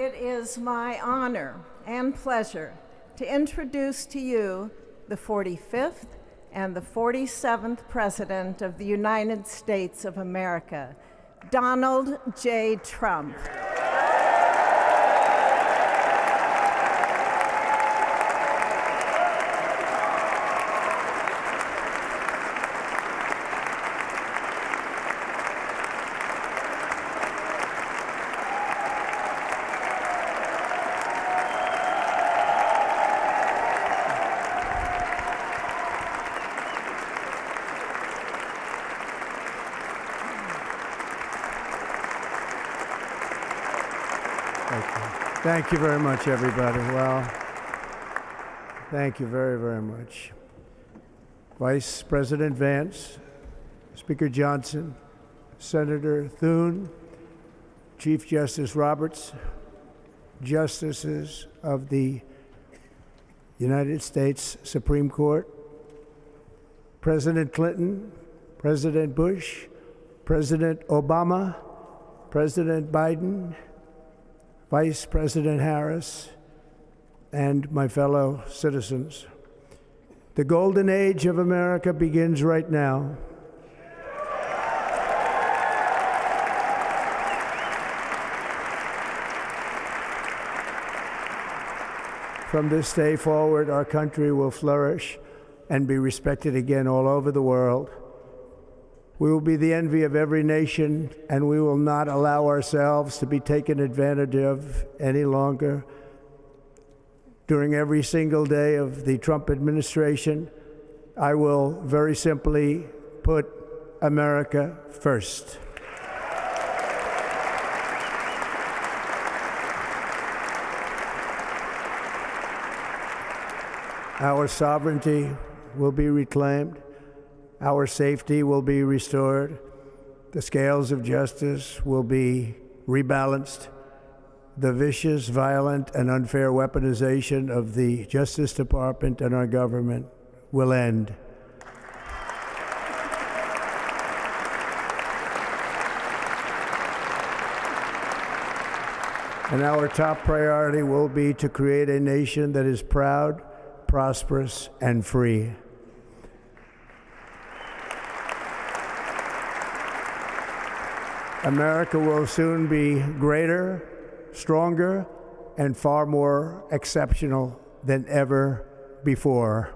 It is my honor and pleasure to introduce to you the 45th and the 47th President of the United States of America, Donald J. Trump. Thank you very much, everybody. Well, thank you very, very much. Vice President Vance, Speaker Johnson, Senator Thune, Chief Justice Roberts, Justices of the United States Supreme Court, President Clinton, President Bush, President Obama, President Biden, Vice President Harris, and my fellow citizens. The golden age of America begins right now. From this day forward, our country will flourish and be respected again all over the world. We will be the envy of every nation, and we will not allow ourselves to be taken advantage of any longer. During every single day of the Trump administration, I will very simply put America first. Our sovereignty will be reclaimed. Our safety will be restored. The scales of justice will be rebalanced. The vicious, violent, and unfair weaponization of the Justice Department and our government will end. And our top priority will be to create a nation that is proud, prosperous, and free. America will soon be greater, stronger, and far more exceptional than ever before.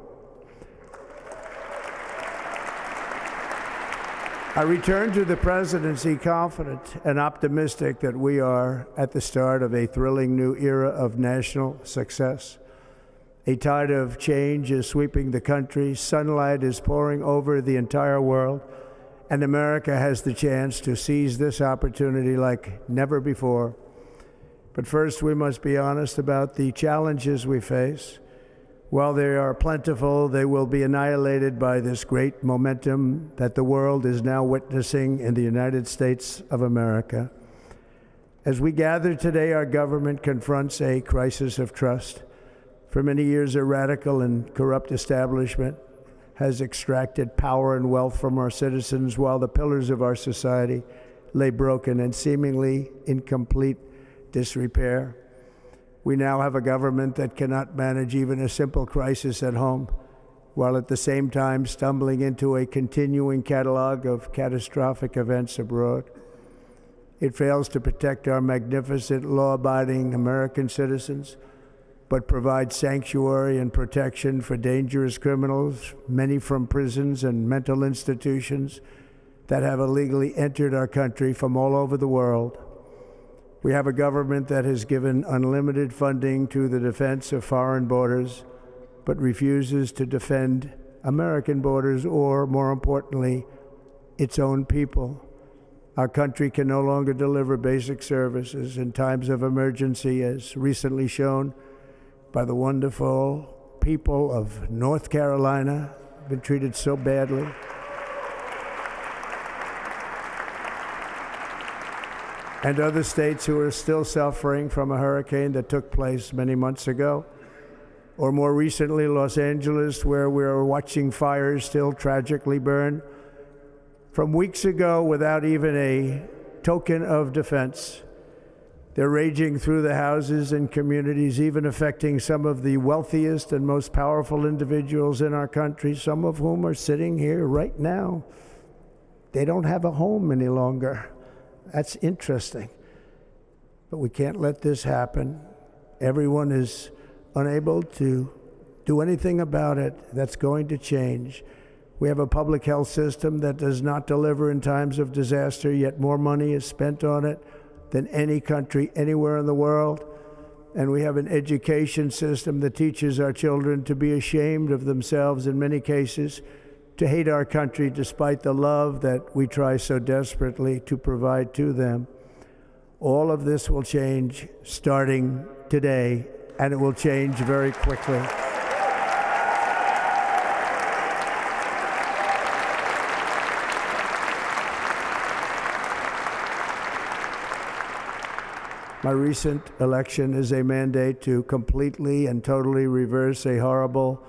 I return to the presidency confident and optimistic that we are at the start of a thrilling new era of national success. A tide of change is sweeping the country, sunlight is pouring over the entire world, and America has the chance to seize this opportunity like never before. But first, we must be honest about the challenges we face. While they are plentiful, they will be annihilated by this great momentum that the world is now witnessing in the United States of America. As we gather today, our government confronts a crisis of trust. For many years, a radical and corrupt establishment has extracted power and wealth from our citizens while the pillars of our society lay broken and seemingly in complete disrepair. We now have a government that cannot manage even a simple crisis at home, while at the same time stumbling into a continuing catalog of catastrophic events abroad. It fails to protect our magnificent, law-abiding American citizens, but provides sanctuary and protection for dangerous criminals, many from prisons and mental institutions that have illegally entered our country from all over the world. We have a government that has given unlimited funding to the defense of foreign borders, but refuses to defend American borders or, more importantly, its own people. Our country can no longer deliver basic services in times of emergency, as recently shown by the wonderful people of North Carolina, been treated so badly. And other states who are still suffering from a hurricane that took place many months ago. Or more recently, Los Angeles, where we're watching fires still tragically burn from weeks ago without even a token of defense. They're raging through the houses and communities, even affecting some of the wealthiest and most powerful individuals in our country, some of whom are sitting here right now. They don't have a home any longer. That's interesting. But we can't let this happen. Everyone is unable to do anything about it. That's going to change. We have a public health system that does not deliver in times of disaster, yet more money is spent on it than any country anywhere in the world. And we have an education system that teaches our children to be ashamed of themselves in many cases, to hate our country despite the love that we try so desperately to provide to them. All of this will change starting today, and it will change very quickly. My recent election is a mandate to completely and totally reverse a horrible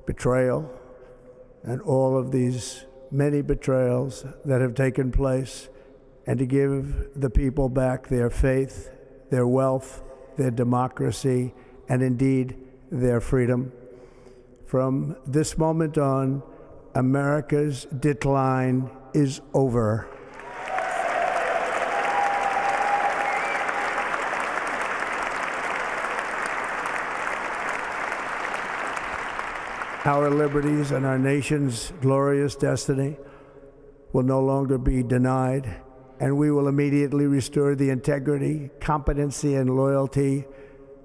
betrayal and all of these many betrayals that have taken place, and to give the people back their faith, their wealth, their democracy, and indeed their freedom. From this moment on, America's decline is over. Our liberties and our nation's glorious destiny will no longer be denied, and we will immediately restore the integrity, competency, and loyalty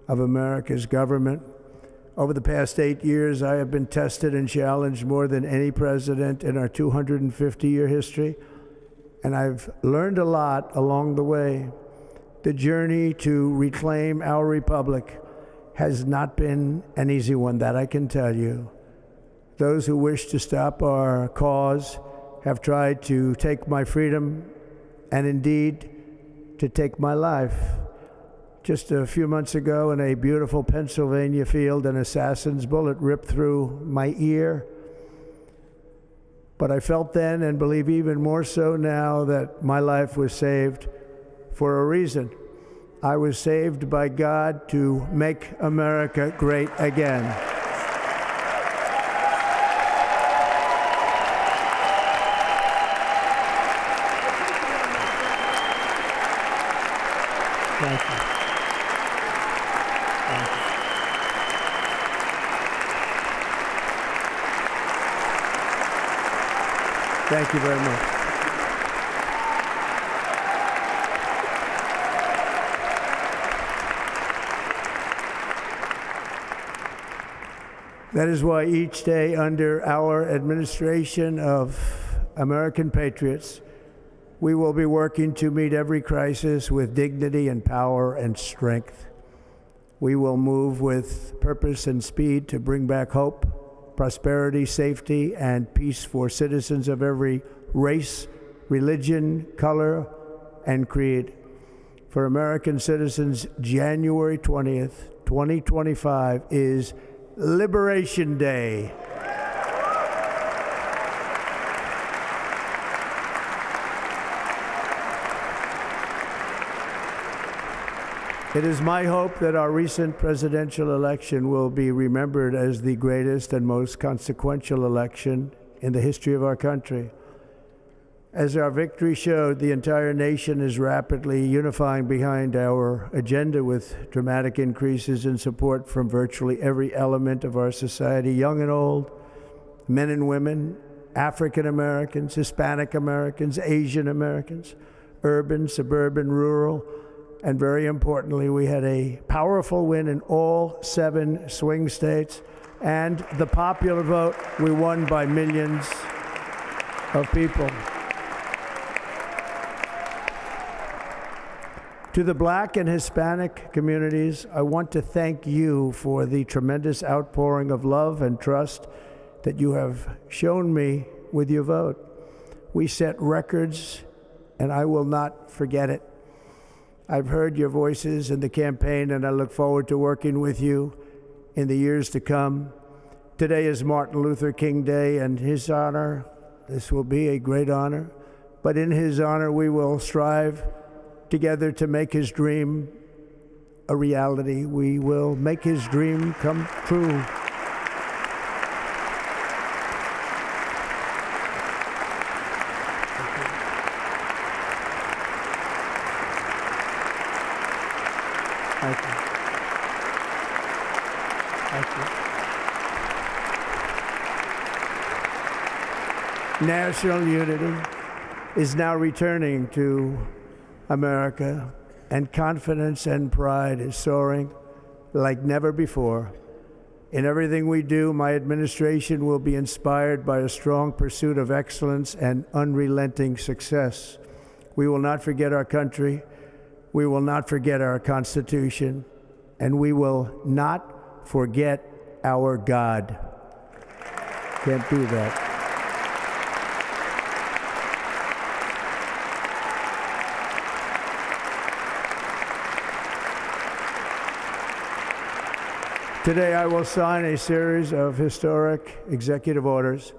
of America's government. Over the past 8 years, I have been tested and challenged more than any president in our 250-year history, and I've learned a lot along the way. The journey to reclaim our republic has not been an easy one, that I can tell you. Those who wish to stop our cause have tried to take my freedom and indeed to take my life. Just a few months ago in a beautiful Pennsylvania field, an assassin's bullet ripped through my ear. But I felt then, and believe even more so now, that my life was saved for a reason. I was saved by God to make America great again. Thank you. Thank you. Thank you very much. That is why each day under our administration of American patriots, we will be working to meet every crisis with dignity and power and strength. We will move with purpose and speed to bring back hope, prosperity, safety, and peace for citizens of every race, religion, color, and creed. For American citizens, January 20th, 2025 is Liberation Day. It is my hope that our recent presidential election will be remembered as the greatest and most consequential election in the history of our country. As our victory showed, the entire nation is rapidly unifying behind our agenda with dramatic increases in support from virtually every element of our society, young and old, men and women, African Americans, Hispanic Americans, Asian Americans, urban, suburban, rural, and very importantly, we had a powerful win in all 7 swing states, and the popular vote, we won by millions of people. To the Black and Hispanic communities, I want to thank you for the tremendous outpouring of love and trust that you have shown me with your vote. We set records, and I will not forget it. I've heard your voices in the campaign, and I look forward to working with you in the years to come. Today is Martin Luther King Day, and his honor, this will be a great honor, but in his honor we will strive together to make his dream a reality. We will make his dream come true. Thank you. Thank you. National unity is now returning to America, and confidence and pride is soaring like never before. In everything we do, my administration will be inspired by a strong pursuit of excellence and unrelenting success. We will not forget our country. We will not forget our Constitution, and we will not forget our God. Can't do that. Today, I will sign a series of historic executive orders.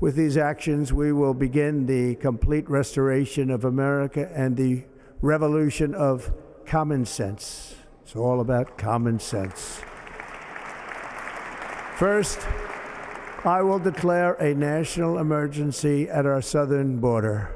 With these actions, we will begin the complete restoration of America and the revolution of common sense. It's all about common sense. First, I will declare a national emergency at our southern border.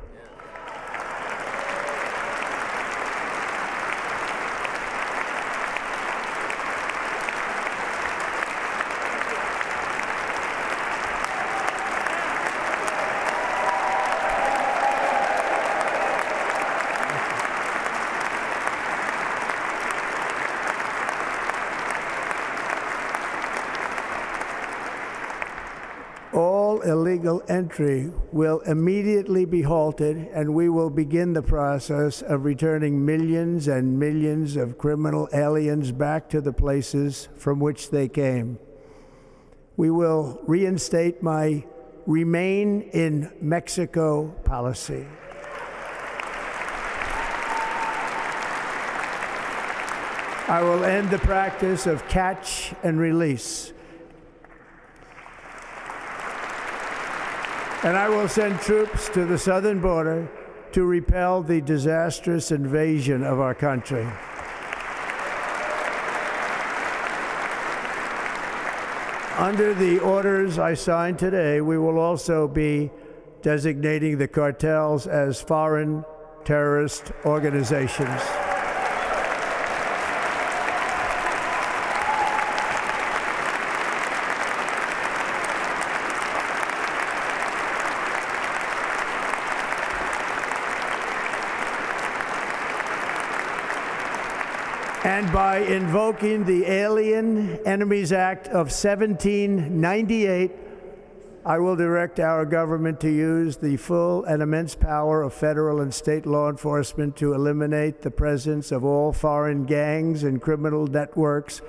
All illegal entry will immediately be halted, and we will begin the process of returning millions and millions of criminal aliens back to the places from which they came. We will reinstate my Remain in Mexico policy. I will end the practice of catch and release. And I will send troops to the southern border to repel the disastrous invasion of our country. Under the orders I signed today, we will also be designating the cartels as foreign terrorist organizations. And by invoking the Alien Enemies Act of 1798, I will direct our government to use the full and immense power of federal and state law enforcement to eliminate the presence of all foreign gangs and criminal networks,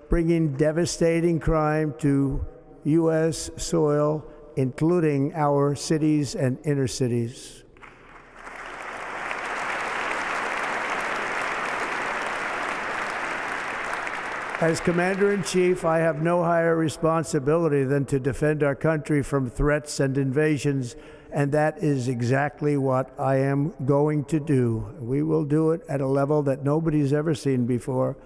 bringing devastating crime to U.S. soil, including our cities and inner cities. As Commander-in-Chief, I have no higher responsibility than to defend our country from threats and invasions, and that is exactly what I am going to do. We will do it at a level that nobody's ever seen before.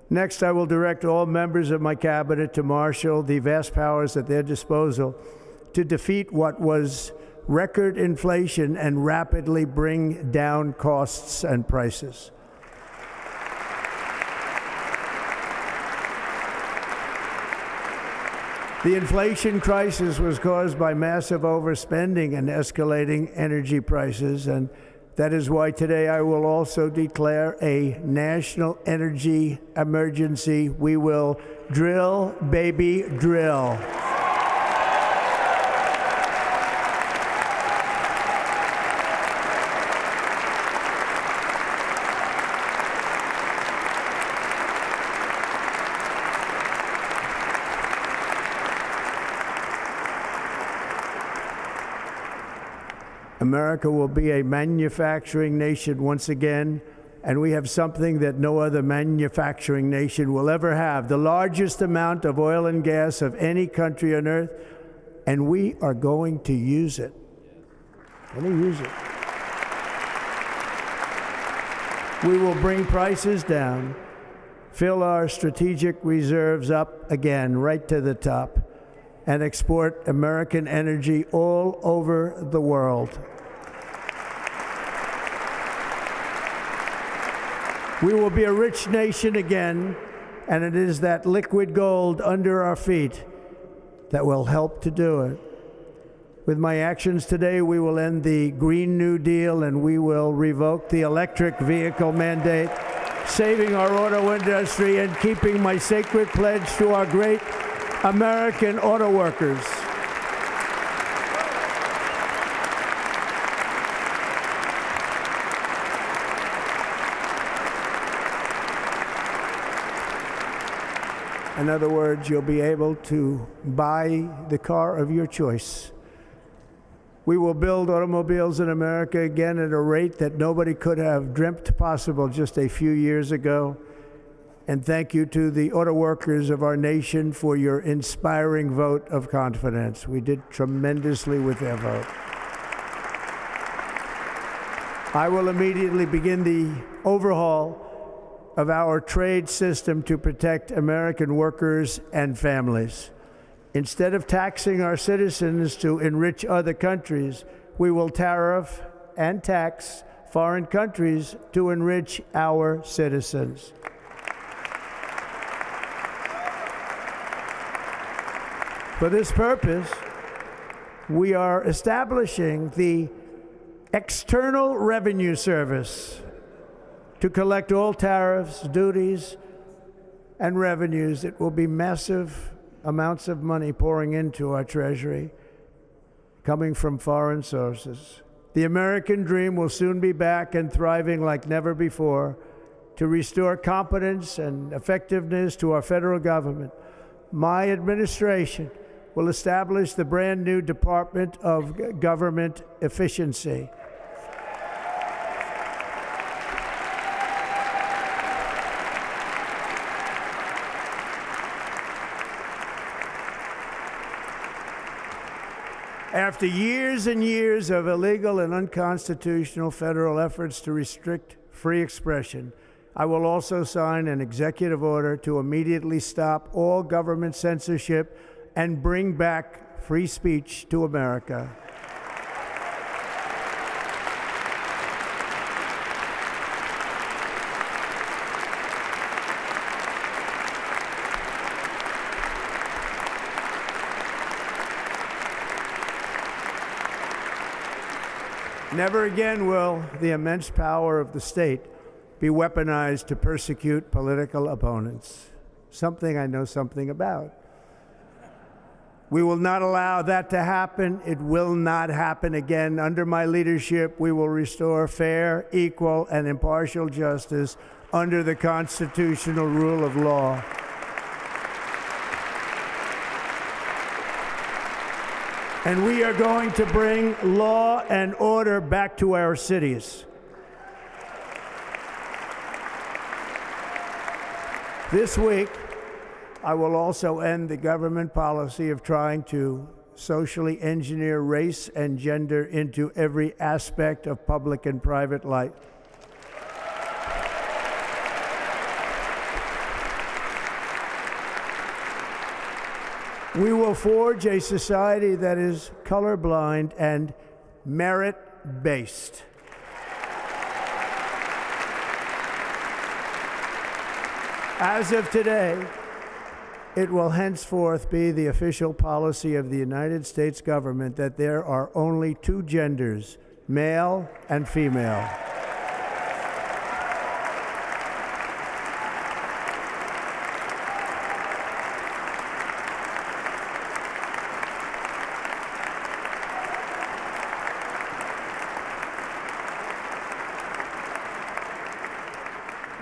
Next, I will direct all members of my cabinet to marshal the vast powers at their disposal to defeat what was record inflation and rapidly bring down costs and prices. The inflation crisis was caused by massive overspending and escalating energy prices, and that is why today I will also declare a national energy emergency. We will drill, baby, drill. America will be a manufacturing nation once again, and we have something that no other manufacturing nation will ever have, the largest amount of oil and gas of any country on earth, and we are going to use it. We're going to use it. We will bring prices down, fill our strategic reserves up again, right to the top, and export American energy all over the world. We will be a rich nation again, and it is that liquid gold under our feet that will help to do it. With my actions today, we will end the Green New Deal and we will revoke the electric vehicle mandate, saving our auto industry and keeping my sacred pledge to our great American auto workers. In other words, you'll be able to buy the car of your choice. We will build automobiles in America again at a rate that nobody could have dreamt possible just a few years ago. And thank you to the auto workers of our nation for your inspiring vote of confidence. We did tremendously with their vote. I will immediately begin the overhaul of our trade system to protect American workers and families. Instead of taxing our citizens to enrich other countries, we will tariff and tax foreign countries to enrich our citizens. For this purpose, we are establishing the External Revenue Service to collect all tariffs, duties, and revenues. It will be massive amounts of money pouring into our treasury, coming from foreign sources. The American dream will soon be back and thriving like never before to restore competence and effectiveness to our federal government. My administration will establish the brand new Department of Government Efficiency. After years and years of illegal and unconstitutional federal efforts to restrict free expression, I will also sign an executive order to immediately stop all government censorship and bring back free speech to America. Never again will the immense power of the state be weaponized to persecute political opponents, something I know something about. We will not allow that to happen. It will not happen again. Under my leadership, we will restore fair, equal, and impartial justice under the constitutional rule of law. And we are going to bring law and order back to our cities. This week, I will also end the government policy of trying to socially engineer race and gender into every aspect of public and private life. We will forge a society that is colorblind and merit-based. As of today, it will henceforth be the official policy of the United States government that there are only two genders, male and female.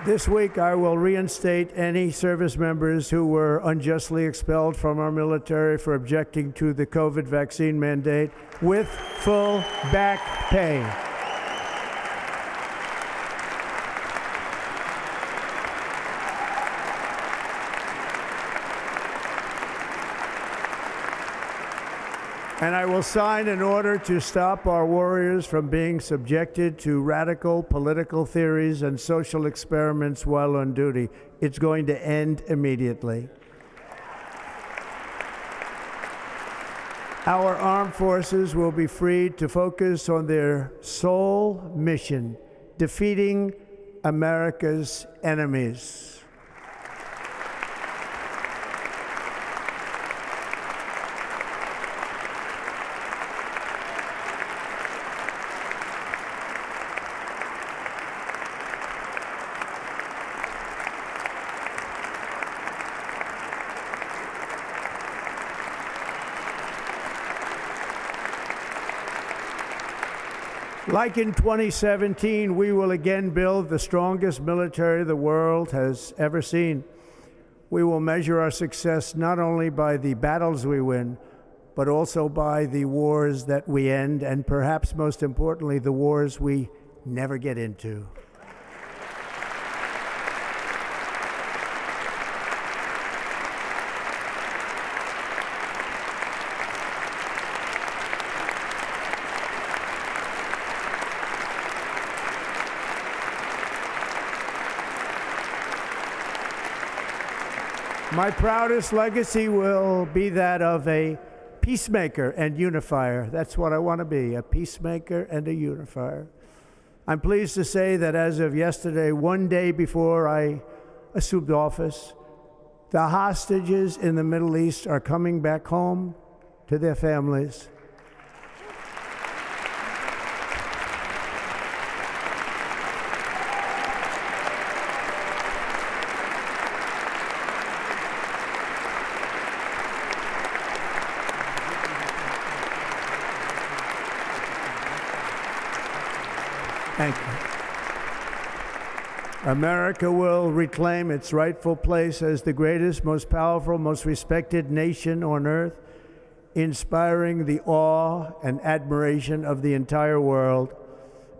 This week, I will reinstate any service members who were unjustly expelled from our military for objecting to the COVID vaccine mandate with full back pay. And I will sign an order to stop our warriors from being subjected to radical political theories and social experiments while on duty. It's going to end immediately. Our armed forces will be freed to focus on their sole mission, defeating America's enemies. Like in 2017, we will again build the strongest military the world has ever seen. We will measure our success not only by the battles we win, but also by the wars that we end, and perhaps most importantly, the wars we never get into. My proudest legacy will be that of a peacemaker and unifier. That's what I want to be, a peacemaker and a unifier. I'm pleased to say that as of yesterday, one day before I assumed office, the hostages in the Middle East are coming back home to their families. Thank you. America will reclaim its rightful place as the greatest, most powerful, most respected nation on earth, inspiring the awe and admiration of the entire world.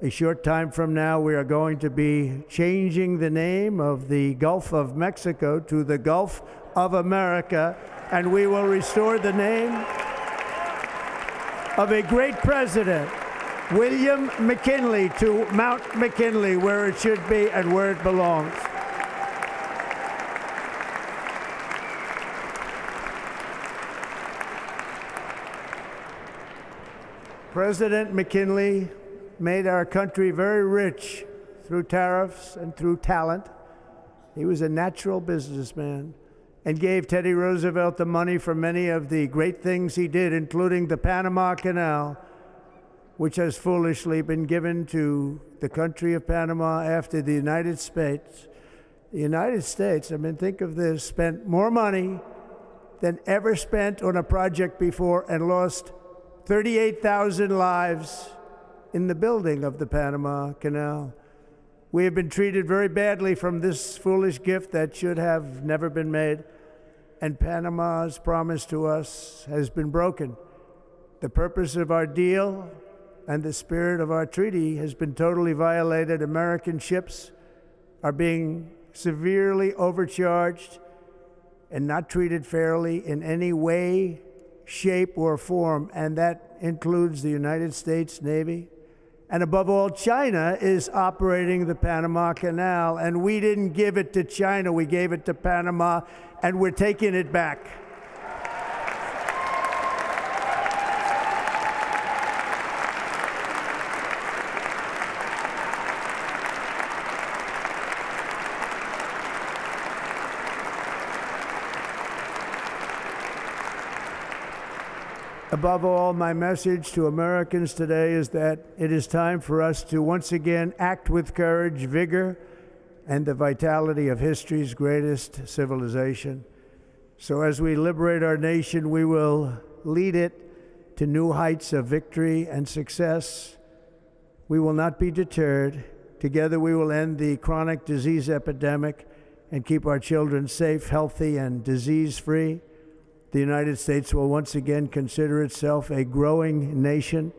A short time from now, we are going to be changing the name of the Gulf of Mexico to the Gulf of America, and we will restore the name of a great president, William McKinley, to Mount McKinley, where it should be and where it belongs. President McKinley made our country very rich through tariffs and through talent. He was a natural businessman and gave Teddy Roosevelt the money for many of the great things he did, including the Panama Canal, which has foolishly been given to the country of Panama after the United States. The United States, I mean, think of this, spent more money than ever spent on a project before and lost 38,000 lives in the building of the Panama Canal. We have been treated very badly from this foolish gift that should have never been made, and Panama's promise to us has been broken. The purpose of our deal and the spirit of our treaty has been totally violated. American ships are being severely overcharged and not treated fairly in any way, shape, or form, and that includes the United States Navy. And above all, China is operating the Panama Canal, and we didn't give it to China, we gave it to Panama, and we're taking it back. Above all, my message to Americans today is that it is time for us to once again act with courage, vigor, and the vitality of history's greatest civilization. So as we liberate our nation, we will lead it to new heights of victory and success. We will not be deterred. Together we will end the chronic disease epidemic and keep our children safe, healthy, and disease-free. The United States will once again consider itself a growing nation,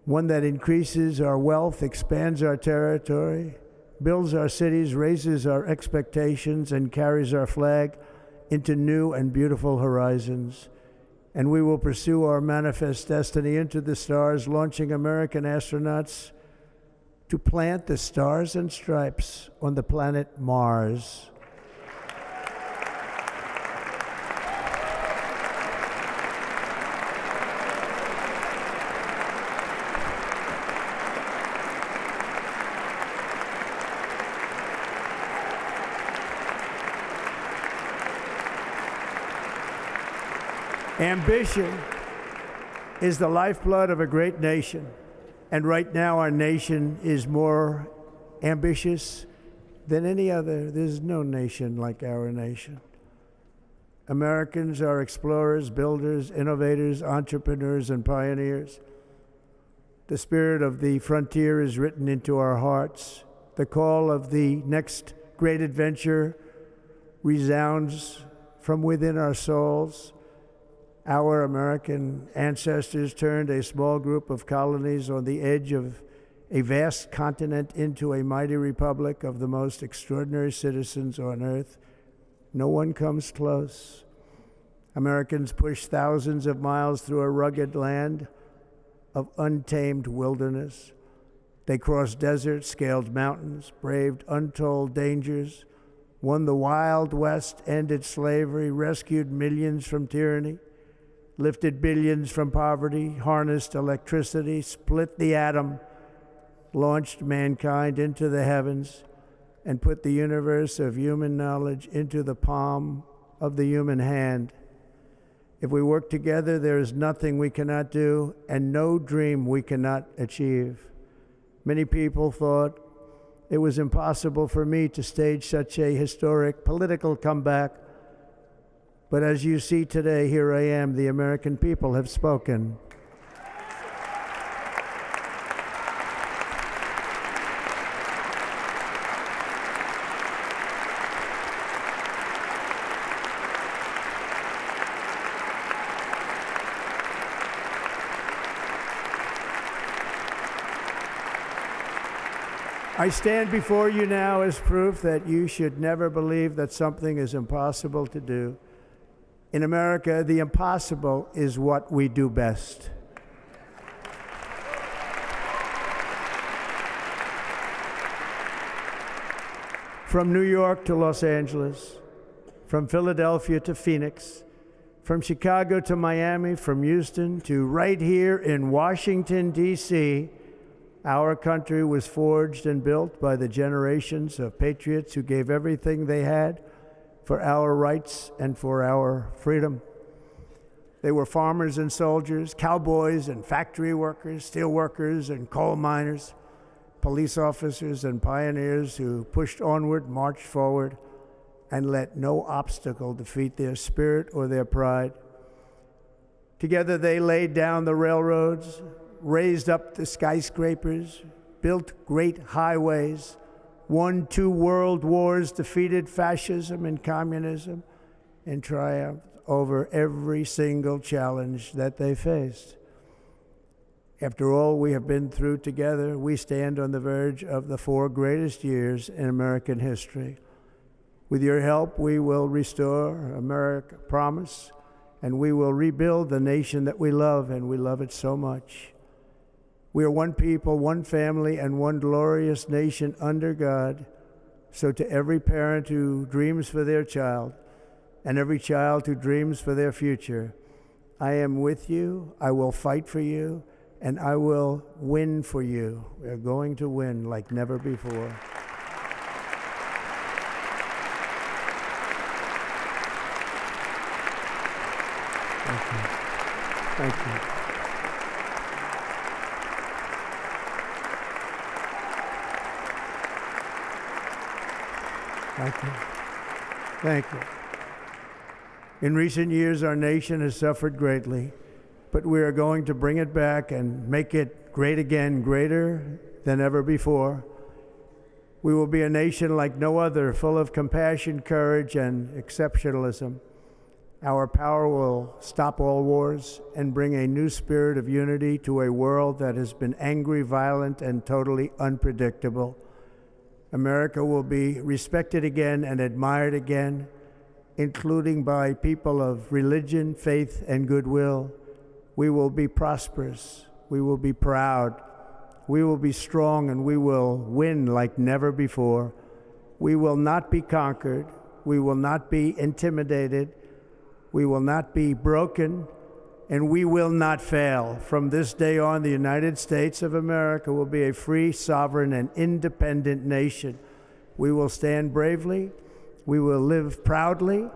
one that increases our wealth, expands our territory, builds our cities, raises our expectations, and carries our flag into new and beautiful horizons. and we will pursue our manifest destiny into the stars, launching American astronauts to plant the stars and stripes on the planet Mars. Ambition is the lifeblood of a great nation, and right now our nation is more ambitious than any other. There's no nation like our nation. Americans are explorers, builders, innovators, entrepreneurs, and pioneers. The spirit of the frontier is written into our hearts. The call of the next great adventure resounds from within our souls. Our American ancestors turned a small group of colonies on the edge of a vast continent into a mighty republic of the most extraordinary citizens on earth. No one comes close. Americans pushed thousands of miles through a rugged land of untamed wilderness. They crossed deserts, scaled mountains, braved untold dangers, won the Wild West, ended slavery, rescued millions from tyranny, lifted billions from poverty, harnessed electricity, split the atom, launched mankind into the heavens, and put the universe of human knowledge into the palm of the human hand. If we work together, there is nothing we cannot do and no dream we cannot achieve. Many people thought it was impossible for me to stage such a historic political comeback. But as you see today, here I am. The American people have spoken. I stand before you now as proof that you should never believe that something is impossible to do. In America, the impossible is what we do best. From New York to Los Angeles, from Philadelphia to Phoenix, from Chicago to Miami, from Houston to right here in Washington, D.C., our country was forged and built by the generations of patriots who gave everything they had for our rights and for our freedom. They were farmers and soldiers, cowboys and factory workers, steel workers and coal miners, police officers and pioneers who pushed onward, marched forward, and let no obstacle defeat their spirit or their pride. Together they laid down the railroads, raised up the skyscrapers, built great highways, won 2 world wars, defeated fascism and communism, and triumphed over every single challenge that they faced. After all we have been through together, we stand on the verge of the 4 greatest years in American history. With your help, we will restore America, promise, and we will rebuild the nation that we love, and we love it so much. We are one people, one family, and one glorious nation under God. So to every parent who dreams for their child, and every child who dreams for their future, I am with you, I will fight for you, and I will win for you. We are going to win like never before. Thank you. Thank you. Thank you. Thank you. In recent years, our nation has suffered greatly, but we are going to bring it back and make it great again, greater than ever before. We will be a nation like no other, full of compassion, courage, and exceptionalism. Our power will stop all wars and bring a new spirit of unity to a world that has been angry, violent, and totally unpredictable. America will be respected again and admired again. including by people of religion, faith, and goodwill. We will be prosperous. We will be proud. We will be strong, and we will win like never before. We will not be conquered. We will not be intimidated. We will not be broken, and we will not fail. From this day on, the United States of America will be a free, sovereign, and independent nation. We will stand bravely. We will live proudly.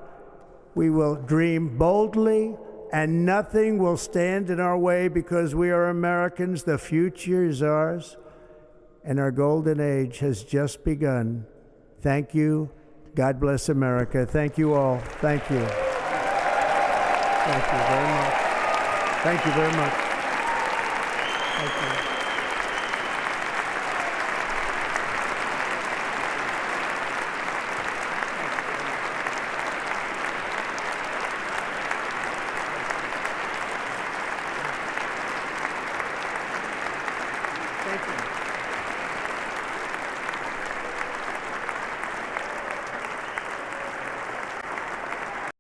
We will dream boldly, and nothing will stand in our way because we are Americans. The future is ours, and our golden age has just begun. Thank you. God bless America. Thank you all. Thank you. Thank you very much. Thank you very much. Thank you.